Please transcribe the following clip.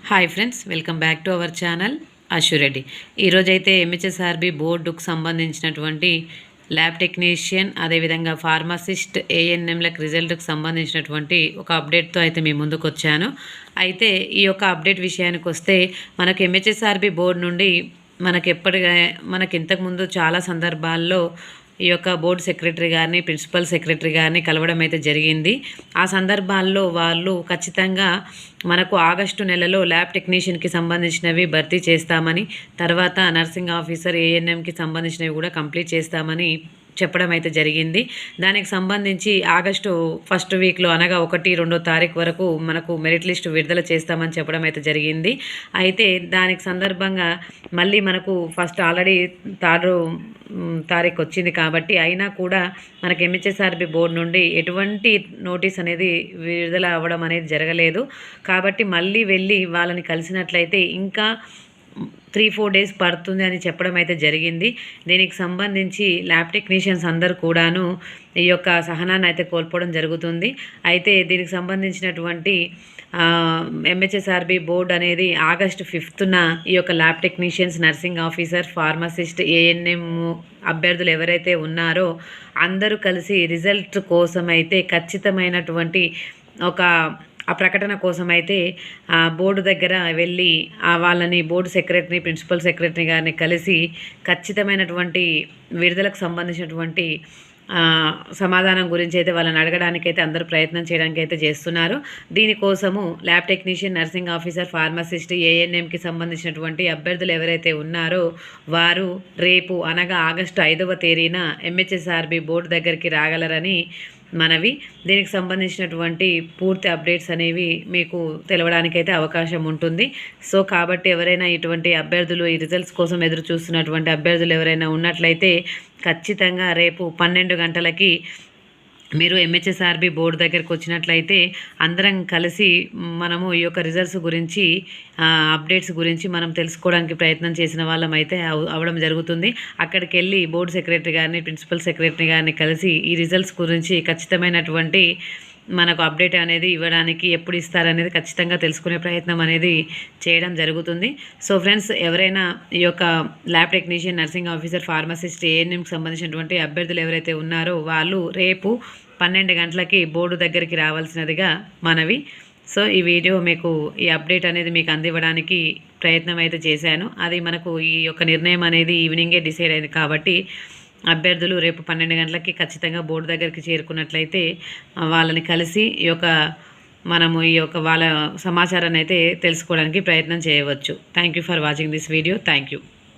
Hi friends, welcome back to our channel Ashwa Reddy. ఈరోజైతే MHSRB బోర్డుకు సంబంధించినటువంటి ల్యాబ్ టెక్నీషియన్ అదేవిధంగా ఫార్మసిస్ట్ ఏఎన్ఎంలకు రిజల్ట్కి సంబంధించినటువంటి ఒక అప్డేట్తో అయితే మీ ముందుకు వచ్చాను. అయితే ఈ యొక్క అప్డేట్ విషయానికి వస్తే మనకు ఎంహెచ్ఎస్ఆర్బి బోర్డు నుండి మనకి ఇంతకుముందు చాలా సందర్భాల్లో ఈ యొక్క బోర్డు సెక్రటరీ గారిని, ప్రిన్సిపల్ సెక్రటరీ గారిని కలవడం అయితే జరిగింది. ఆ సందర్భాల్లో వాళ్ళు ఖచ్చితంగా మనకు ఆగస్టు నెలలో ల్యాబ్ టెక్నీషియన్కి సంబంధించినవి భర్తీ చేస్తామని, తర్వాత నర్సింగ్ ఆఫీసర్ ఏఎన్ఎంకి సంబంధించినవి కూడా కంప్లీట్ చేస్తామని చెప్పడం అయితే జరిగింది. దానికి సంబంధించి ఆగస్టు ఫస్ట్ వీక్లో అనగా 1-2 తారీఖు వరకు మనకు మెరిట్ లిస్ట్ విడుదల చేస్తామని చెప్పడం అయితే జరిగింది. అయితే దానికి సందర్భంగా మళ్ళీ మనకు ఫస్ట్ ఆల్రెడీ 3 తారీఖు వచ్చింది కాబట్టి అయినా కూడా మనకి ఎంహెచ్ఎస్ఆర్బి బోర్డు నుండి ఎటువంటి నోటీస్ అనేది విడుదల అవ్వడం అనేది జరగలేదు. కాబట్టి మళ్ళీ వెళ్ళి వాళ్ళని కలిసినట్లయితే ఇంకా 3-4 డేస్ పడుతుంది అని చెప్పడం అయితే జరిగింది. దీనికి సంబంధించి ల్యాబ్ టెక్నీషియన్స్ అందరూ కూడాను ఈ యొక్క సహనాన్ని అయితే కోల్పోవడం జరుగుతుంది. అయితే దీనికి సంబంధించినటువంటి ఎంహెచ్ఎస్ఆర్బి బోర్డు అనేది ఆగస్టు 5న ఈ యొక్క lab technicians, nursing officer, pharmacist, ANM అభ్యర్థులు ఎవరైతే ఉన్నారో అందరూ కలిసి రిజల్ట్ కోసం అయితే ఖచ్చితమైనటువంటి ఆ ప్రకటన కోసం అయితే బోర్డు దగ్గర వెళ్ళి వాళ్ళని బోర్డు సెక్రటరీ, ప్రిన్సిపల్ సెక్రటరీ గారిని కలిసి ఖచ్చితమైనటువంటి విడుదలకు సంబంధించినటువంటి సమాధానం గురించి అయితే వాళ్ళని అడగడానికైతే అందరూ ప్రయత్నం చేయడానికి అయితే చేస్తున్నారు. దీనికోసము lab technician, nursing officer, pharmacist, ఏఎన్ఎంకి సంబంధించినటువంటి అభ్యర్థులు ఎవరైతే ఉన్నారో వారు రేపు అనగా ఆగస్టు 5వ తేదీన ఎంహెచ్ఎస్ఆర్బి బోర్డు దగ్గరికి రాగలరని మనవి. దీనికి సంబంధించినటువంటి పూర్తి అప్డేట్స్ అనేవి మీకు తెలవడానికైతే అవకాశం ఉంటుంది. సో కాబట్టి ఎవరైనా ఇటువంటి అభ్యర్థులు, ఈ రిజల్ట్స్ కోసం ఎదురు చూస్తున్నటువంటి అభ్యర్థులు ఎవరైనా ఉన్నట్లయితే ఖచ్చితంగా రేపు 12 గంటలకి మీరు ఎంహెచ్ఎస్ఆర్బి బోర్డు దగ్గరికి వచ్చినట్లయితే అందరం కలిసి మనము ఈ యొక్క రిజల్ట్స్ గురించి, అప్డేట్స్ గురించి మనం తెలుసుకోవడానికి ప్రయత్నం చేసిన వాళ్ళం అయితే అవడం జరుగుతుంది. అక్కడికి వెళ్ళి బోర్డు సెక్రటరీ గారిని, ప్రిన్సిపల్ సెక్రటరీ గారిని కలిసి ఈ రిజల్ట్స్ గురించి ఖచ్చితమైనటువంటి మనకు అప్డేట్ అనేది ఇవ్వడానికి ఎప్పుడు ఇస్తారనేది ఖచ్చితంగా తెలుసుకునే ప్రయత్నం అనేది చేయడం జరుగుతుంది. సో ఫ్రెండ్స్, ఎవరైనా ఈ యొక్క lab technician, nursing officer, pharmacist, ఏఎన్ఎంకి సంబంధించినటువంటి అభ్యర్థులు ఎవరైతే ఉన్నారో వాళ్ళు రేపు 12 గంటలకి బోర్డు దగ్గరికి రావాల్సినదిగా మనవి. సో ఈ వీడియో మీకు, ఈ అప్డేట్ అనేది మీకు అందివ్వడానికి ప్రయత్నం అయితే చేశాను. అది మనకు ఈ యొక్క నిర్ణయం అనేది ఈవినింగే డిసైడ్ అయింది కాబట్టి అభ్యర్థులు రేపు 12 గంటలకి ఖచ్చితంగా బోర్డు దగ్గరికి చేరుకున్నట్లయితే వాళ్ళని కలిసి మనము ఈ యొక్క వాళ్ళ సమాచారాన్ని అయితే తెలుసుకోవడానికి ప్రయత్నం చేయవచ్చు. Thank you for watching this video. Thank you.